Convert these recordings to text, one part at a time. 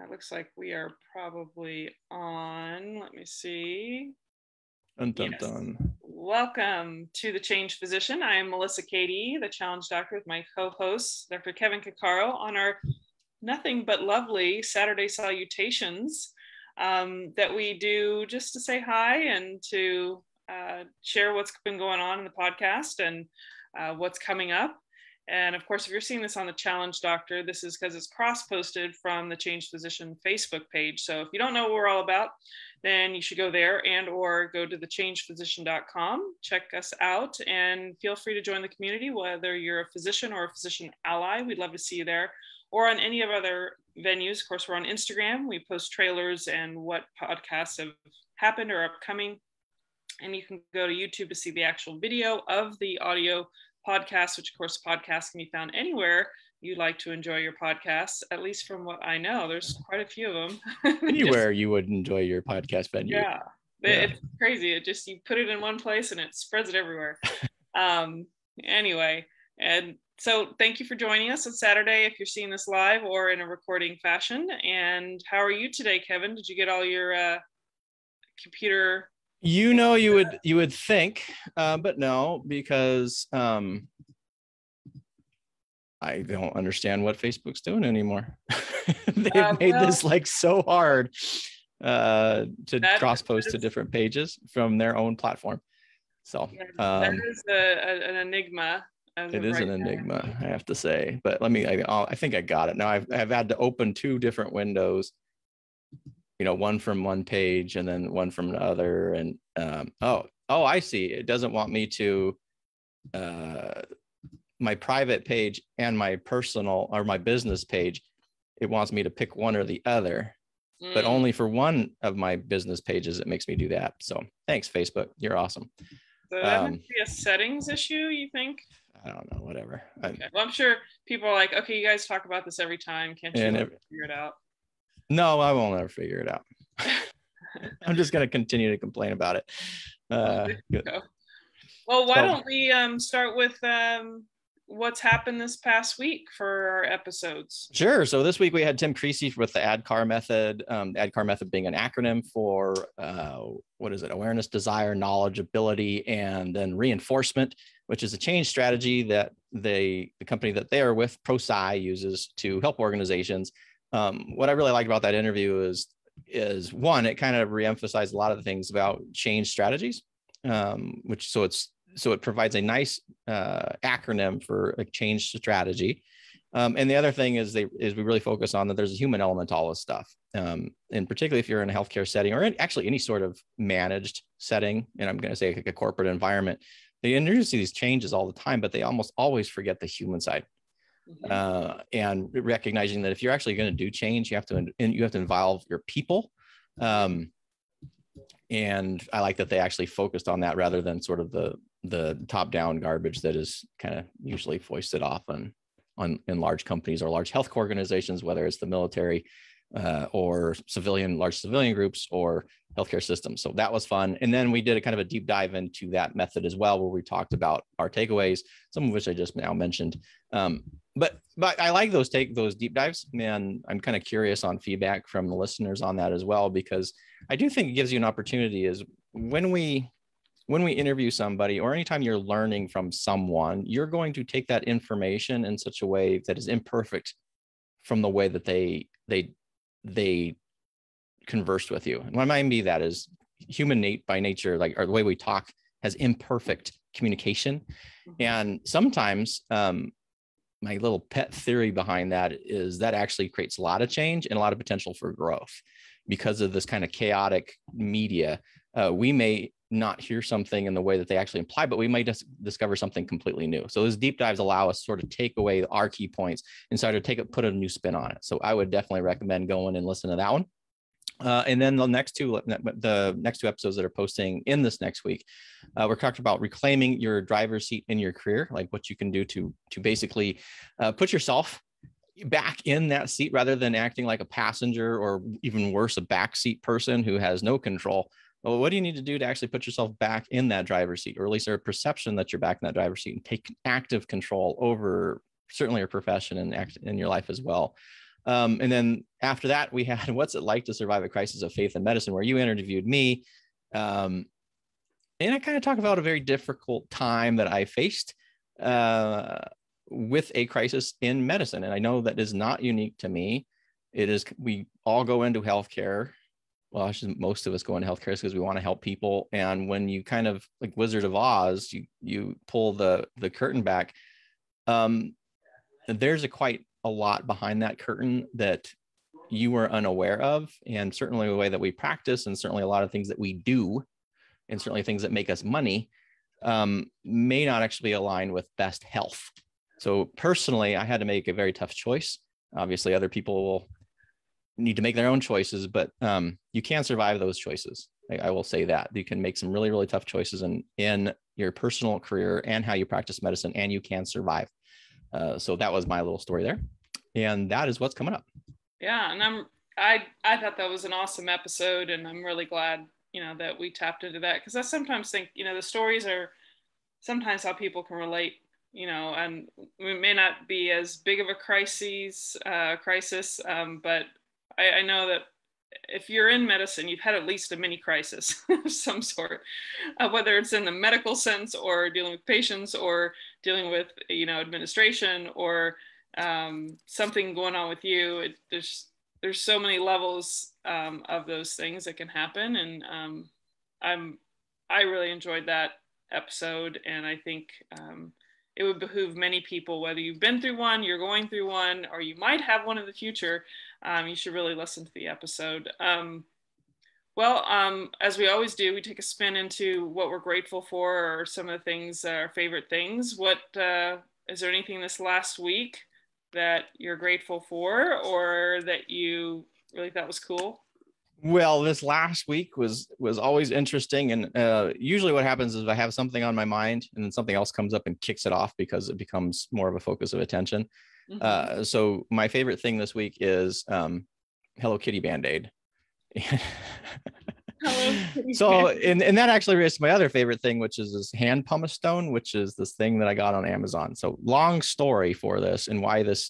It looks like we are probably on. Let me see. Dun, dun, Yes. dun. Welcome to The Change Physician. I am Melissa Cady, the Challenge Doctor, with my co-host, Dr. Kevin Cuccaro, on our nothing but lovely Saturday Salutations that we do just to say hi and to share what's been going on in the podcast and what's coming up. And of course, if you're seeing this on the Challenge Doctor, this is because it's cross-posted from the Change Physician Facebook page. So if you don't know what we're all about, then you should go there and or go to thechangephysician.com, check us out, and feel free to join the community, whether you're a physician or a physician ally. We'd love to see you there, or on any of other venues. Of course, we're on Instagram. We post trailers and what podcasts have happened or upcoming. And you can go to YouTube to see the actual video of the audio podcast, which of course podcasts can be found anywhere you like to enjoy your podcasts, at least from what I know. There's quite a few of them. Anywhere you would enjoy your podcast venue. Yeah. It's crazy. It just, you put it in one place and it spreads it everywhere. Anyway, and so thank you for joining us on Saturday if you're seeing this live or in a recording fashion. And how are you today, Kevin? Did you get all your computer? You would think, but no, because I don't understand what Facebook's doing anymore. They've made this like so hard to cross post to different pages from their own platform. So that is an enigma. It is an enigma, I have to say. But I think I got it now. I've had to open two different windows. One from one page and then one from the other. And I see. It doesn't want me to my private page and my personal or my business page. It wants me to pick one or the other, but only for one of my business pages. It makes me do that. So thanks, Facebook. You're awesome. So that must be a settings issue, you think? I don't know, whatever. Okay. Well, I'm sure people are like, okay, you guys talk about this every time. Can't you figure it out? No, I won't ever figure it out. I'm just going to continue to complain about it. Good. Well, why don't we start with what's happened this past week for our episodes? Sure. So this week we had Tim Creasy with the ADKAR method. ADKAR method being an acronym for awareness, desire, knowledge, ability, and then reinforcement, which is a change strategy that the company that they are with, ProSci, uses to help organizations. What I really liked about that interview is one, it kind of reemphasized a lot of the things about change strategies, so it provides a nice acronym for a change strategy. And the other thing is we really focus on that there's a human element to all this stuff. And particularly if you're in a healthcare setting or actually any sort of managed setting, and I'm going to say like a corporate environment, they introduce these changes all the time, but they almost always forget the human side. And recognizing that if you're actually going to do change, you have to involve your people. And I like that they actually focused on that rather than sort of the top-down garbage that is kind of usually foisted off in large companies or large health organizations, whether it's the military or large civilian groups or healthcare systems. So that was fun. And then we did a kind of a deep dive into that method as well, where we talked about our takeaways, some of which I just now mentioned. But I like those deep dives, and I'm kind of curious on feedback from the listeners on that as well, because I do think it gives you an opportunity is when we interview somebody or anytime you're learning from someone, you're going to take that information in such a way that is imperfect from the way that they conversed with you. And what I mean by that is human by nature, or the way we talk has imperfect communication. And sometimes my little pet theory behind that is that actually creates a lot of change and a lot of potential for growth. Because of this kind of chaotic media, we may not hear something in the way that they actually imply, but we might just discover something completely new. So those deep dives allow us to sort of take away our key points and sort of put a new spin on it. So I would definitely recommend going and listen to that one. And then the next two episodes that are posting in this next week, we're talking about reclaiming your driver's seat in your career, like what you can do to basically put yourself back in that seat rather than acting like a passenger, or even worse, a backseat person who has no control. Well, what do you need to do to actually put yourself back in that driver's seat, or at least there a perception that you're back in that driver's seat, and take active control over certainly your profession and in your life as well. And then after that, we had What's It Like to Survive a Crisis of Faith in Medicine, where you interviewed me. And I kind of talk about a very difficult time that I faced with a crisis in medicine. And I know that is not unique to me. It is, we all go into healthcare. Well, most of us go into healthcare because we want to help people. And when you kind of, like Wizard of Oz, you pull the curtain back, there's quite a lot behind that curtain that you were unaware of. And certainly the way that we practice, and certainly a lot of things that we do, and certainly things that make us money, may not actually align with best health. So personally, I had to make a very tough choice. Obviously, other people will need to make their own choices, but you can survive those choices. I will say that you can make some really, really tough choices in your personal career and how you practice medicine, and you can survive. So that was my little story there. And that is what's coming up. Yeah. And I thought that was an awesome episode, and I'm really glad, that we tapped into that, because I sometimes think, the stories are sometimes how people can relate, and it may not be as big of a crisis, but I know that if you're in medicine, you've had at least a mini crisis of some sort, whether it's in the medical sense or dealing with patients or dealing with, administration or something going on with you. There's so many levels of those things that can happen. And I really enjoyed that episode. And I think it would behoove many people, whether you've been through one, you're going through one, or you might have one in the future, you should really listen to the episode. As we always do, we take a spin into what we're grateful for, or some of the things, our favorite things. Is there anything this last week that you're grateful for, or that you really thought was cool? Well, this last week was always interesting. And usually what happens is I have something on my mind and then something else comes up and kicks it off because it becomes more of a focus of attention. Mm-hmm. So my favorite thing this week is Hello Kitty Band-Aid. So, and that actually is my other favorite thing, which is this hand pumice stone, which is this thing that I got on Amazon. So long story for this, and why this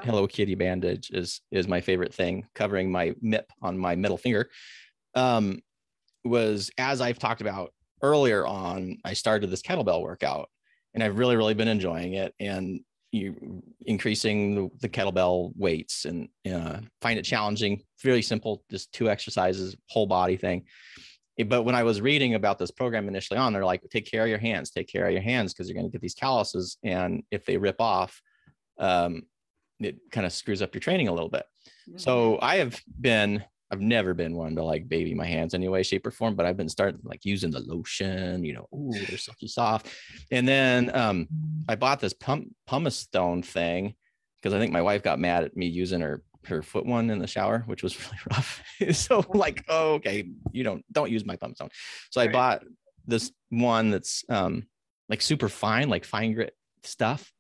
Hello Kitty bandage is my favorite thing, covering my MIP on my middle finger, was, as I've talked about earlier on, I started this kettlebell workout, and I've really, really been enjoying it. And you increasing the kettlebell weights, and find it challenging. Really simple, just 2 exercises, whole body thing. But when I was reading about this program initially on, they're like, take care of your hands, because you're going to get these calluses, and if they rip off, it kind of screws up your training a little bit. Mm-hmm. So I've never been one to like baby my hands in any way, shape, or form, but I've been starting like using the lotion, ooh, they're silky soft. And then I bought this pumice stone thing because I think my wife got mad at me using her foot one in the shower, which was really rough. So like, oh, okay, don't use my pumice stone. So I bought this one that's like super fine, like fine grit stuff.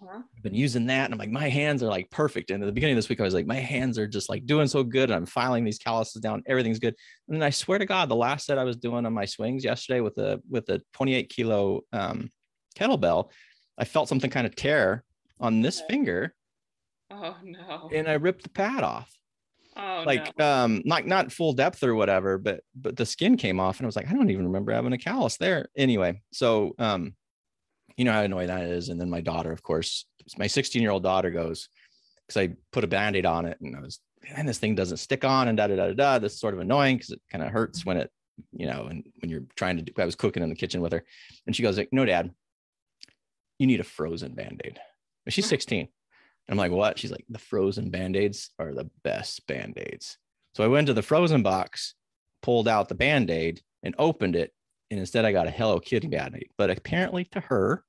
I've been using that, and I'm like, my hands are like perfect. And at the beginning of this week, I was like, my hands are just like doing so good. And I'm filing these calluses down. Everything's good. And then I swear to God, the last set I was doing on my swings yesterday with a 28 kilo kettlebell, I felt something kind of tear on this finger. Oh no. And I ripped the pad off. Oh, like, no. Not full depth or whatever, but the skin came off, and I was like, I don't even remember having a callus there. Anyway, so, you know how annoying that is. And then my daughter, of course, my 16-year-old daughter goes, because I put a Band-Aid on it, and this thing doesn't stick on, and This is sort of annoying because it kind of hurts when it, and when you're trying to I was cooking in the kitchen with her, and she goes like, no, Dad, you need a frozen Band-Aid. But she's 16. And I'm like, what? She's like, the frozen Band-Aids are the best Band-Aids. So I went to the frozen box, pulled out the Band-Aid, and opened it. And instead I got a Hello Kitty Band-Aid. But apparently to her,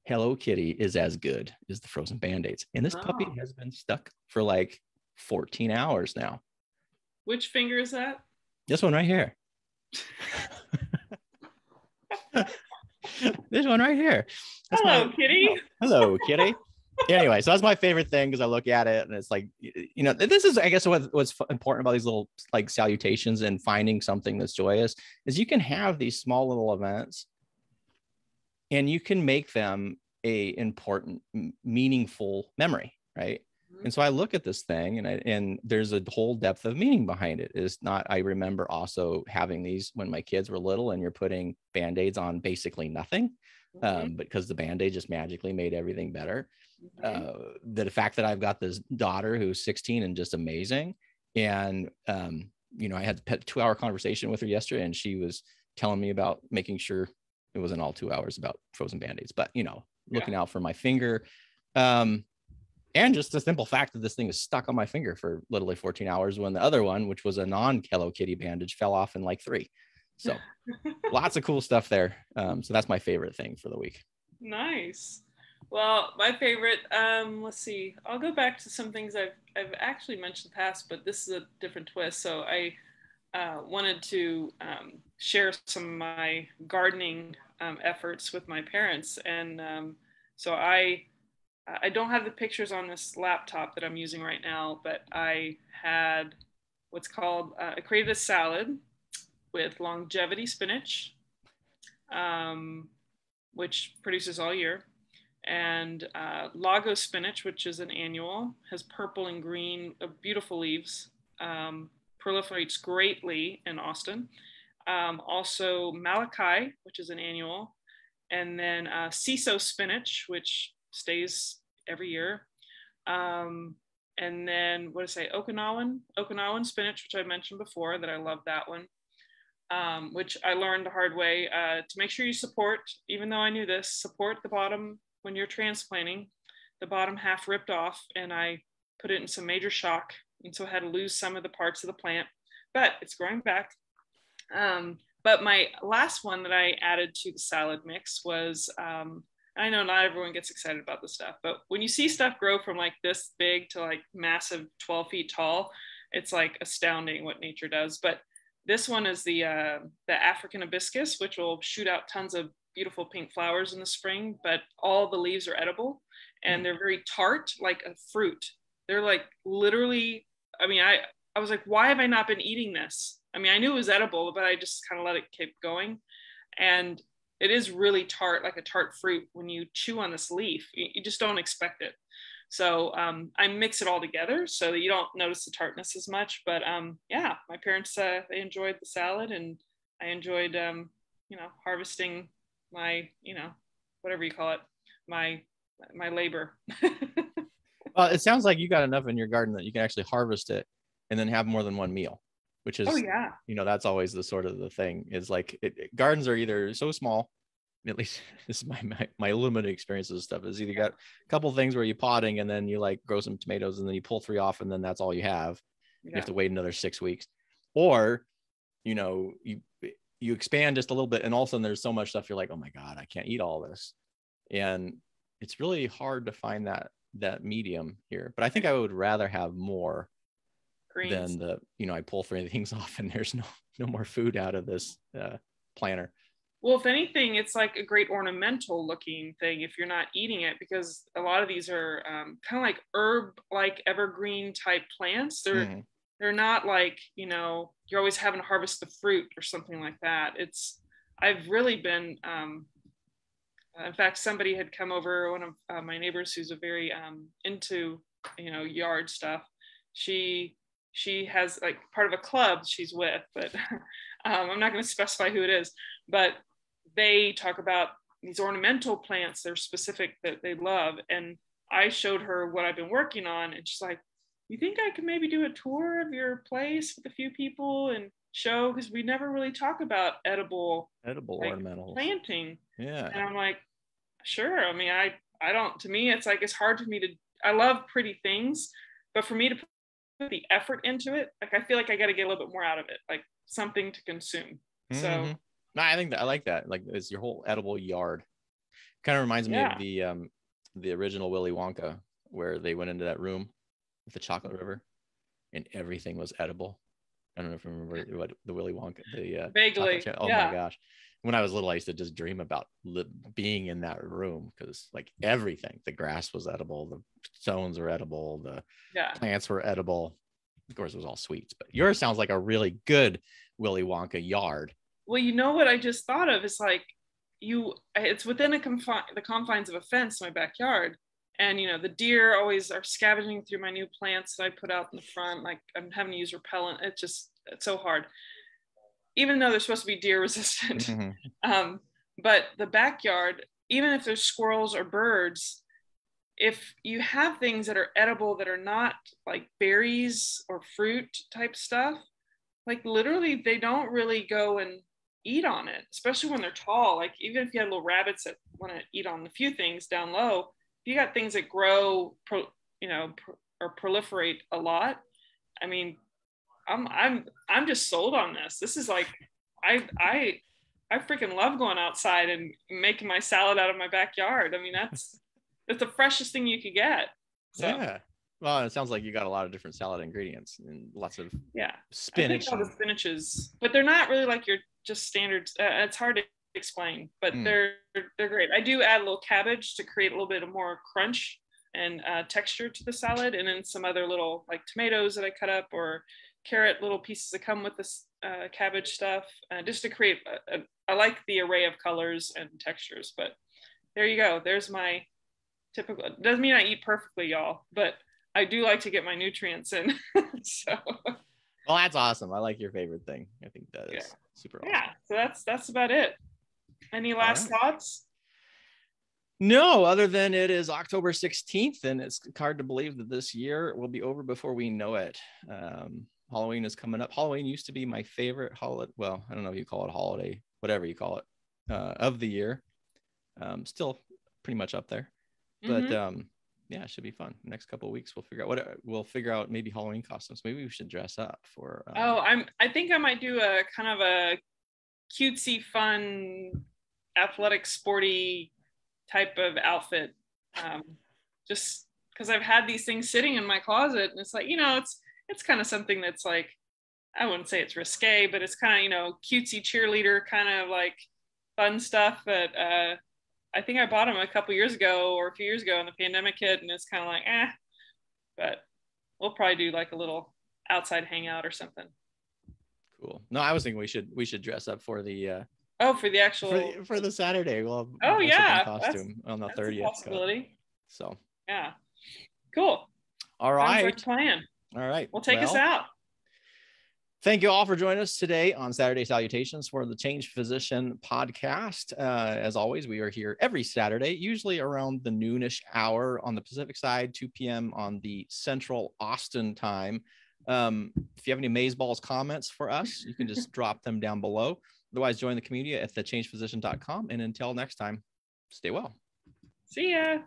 Hello Kitty is as good as the frozen Band-Aids. And this puppy has been stuck for like 14 hours now. Which finger is that? This one right here. This one right here. That's Hello, Kitty. Hello, Kitty. Anyway, so that's my favorite thing, because I look at it and it's like, this is, I guess, what's important about these little like salutations and finding something that's joyous is you can have these small little events and you can make them a important, meaningful memory, right? And so I look at this thing and there's a whole depth of meaning behind it. It's not, I remember also having these when my kids were little and you're putting Band-Aids on basically nothing, because the Band-Aid just magically made everything better. The fact that I've got this daughter who's 16 and just amazing. And, I had a 2-hour conversation with her yesterday and she was telling me about making sure it wasn't all 2 hours about frozen Band-Aids, but, looking out for my finger. And just the simple fact that this thing is stuck on my finger for literally 14 hours when the other one, which was a non-Hello Kitty bandage, fell off in like 3. So lots of cool stuff there. So that's my favorite thing for the week. Nice. Well, my favorite, let's see, I'll go back to some things I've actually mentioned in the past, but this is a different twist. So I wanted to share some of my gardening efforts with my parents. And so I don't have the pictures on this laptop that I'm using right now, but I had what's called, I created a salad with longevity spinach, which produces all year, and Lago spinach, which is an annual, has purple and green, beautiful leaves, proliferates greatly in Austin. Also Malachi, which is an annual, and then CISO spinach, which stays every year. And then what did I say? Okinawan spinach, which I mentioned before, that I love that one. Which I learned the hard way, to make sure you support, even though I knew this, support the bottom when you're transplanting, the bottom half ripped off, and I put it in some major shock. And so I had to lose some of the parts of the plant, but it's growing back. But my last one that I added to the salad mix was, I know not everyone gets excited about this stuff, but when you see stuff grow from like this big to like massive 12 feet tall, it's like astounding what nature does. But this one is the African hibiscus, which will shoot out tons of beautiful pink flowers in the spring, but all the leaves are edible and they're very tart, like a fruit. They're like literally, I mean, I was like, why have I not been eating this? I mean, I knew it was edible, but I just kind of let it keep going. And it is really tart, like a tart fruit. When you chew on this leaf, you just don't expect it. So I mix it all together so that you don't notice the tartness as much. But yeah, my parents, they enjoyed the salad, and I enjoyed, harvesting my, whatever you call it, my labor. Well, it sounds like you got enough in your garden that you can actually harvest it and then have more than one meal, which is, that's always the sort of the thing is like gardens are either so small, at least this is my limited experience of stuff, is either got a couple things where you're potting and then you like grow some tomatoes and then you pull 3 off and then that's all you have. You have to wait another 6 weeks, or, you expand just a little bit and all of a sudden there's so much stuff. You're like, oh my God, I can't eat all this. And it's really hard to find that medium here, but I think I would rather have more greens than I pull 3 things off and there's no more food out of this planter. Well, if anything, it's like a great ornamental looking thing if you're not eating it, because a lot of these are kind of like herb, like evergreen type plants. They're not like, you're always having to harvest the fruit or something like that. I've really been, in fact, somebody had come over, one of my neighbors who's a very into, yard stuff. She has like part of a club she's with, but I'm not going to specify who it is, but they talk about these ornamental plants they're specific that they love. And I showed her what I've been working on, and she's like, you think I could maybe do a tour of your place with a few people and show, because we never really talk about edible like, ornamentals planting. Yeah. And I'm like, sure. I mean, I don't, to me, it's like, it's hard for me to, I love pretty things, but for me to put the effort into it, like, I feel like I got to get a little bit more out of it, like something to consume. Mm-hmm. So no, I think that I like that. Like, it's your whole edible yard. Kind of reminds me of the original Willy Wonka, where they went into that room with the chocolate river and everything was edible. I don't know if you remember what the Willy Wonka, vaguely. Oh my gosh. When I was little, I used to just dream about being in that room, because like everything, the grass was edible, the stones were edible, the plants were edible. Of course, it was all sweets, but yours sounds like a really good Willy Wonka yard. Well, you know what I just thought of is like, it's within the confines of a fence in my backyard, And, the deer always are scavenging through my new plants that I put out in the front. Like I'm having to use repellent. It's so hard, even though they're supposed to be deer resistant. Mm-hmm. But the backyard, even if there's squirrels or birds, if you have things that are edible that are not like berries or fruit type stuff, like literally they don't really go and eat on it, especially when they're tall. Like even if you had little rabbits that want to eat on a few things down low, if you got things that grow, or proliferate a lot, I mean, I'm just sold on this. This is like, I freaking love going outside and making my salad out of my backyard. I mean, that's the freshest thing you could get. So. Yeah. Well, it sounds like you got a lot of different salad ingredients and lots of spinach. I think all the spinaches, but they're not really like your just standard. It's hard to explain, but they're great. I do add a little cabbage to create a little bit of more crunch and texture to the salad, and then some other little like tomatoes that I cut up, or carrot little pieces that come with this cabbage stuff, just to create I like the array of colors and textures. But there you go. There's my typical. Doesn't mean I eat perfectly, y'all, but I do like to get my nutrients in. So. Well, that's awesome. I like your favorite thing. I think that is super awesome. Yeah. So that's about it. Any last thoughts? No, other than it is October 16th, and it's hard to believe that this year will be over before we know it. Halloween is coming up. Halloween used to be my favorite holiday. Well, I don't know if you call it holiday, whatever you call it, of the year. Still pretty much up there, but yeah, it should be fun. Next couple of weeks, we'll figure out maybe Halloween costumes. Maybe we should dress up for. I think I might do a kind of a cutesy, fun, athletic, sporty type of outfit. Just because I've had these things sitting in my closet, and it's like, it's kind of something that's like, I wouldn't say it's risque, but it's kind of, cutesy cheerleader kind of like fun stuff that I think I bought them a couple years ago or a few years ago, and the pandemic hit, and it's kind of like, but we'll probably do like a little outside hangout or something. Cool. No, I was thinking we should dress up for the for the actual for the Saturday. Well, costume on the 30th. Possibility. So yeah, cool. All right. Sounds like a plan. All right. Well, take us out. Thank you all for joining us today on Saturday Salutations for the Change Physician podcast. As always, we are here every Saturday, usually around the noonish hour on the Pacific side, 2 p.m. on the Central Austin time. If you have any amazeballs comments for us, you can just drop them down below. Otherwise, join the community at thechangephysician.com. And until next time, stay well. See ya.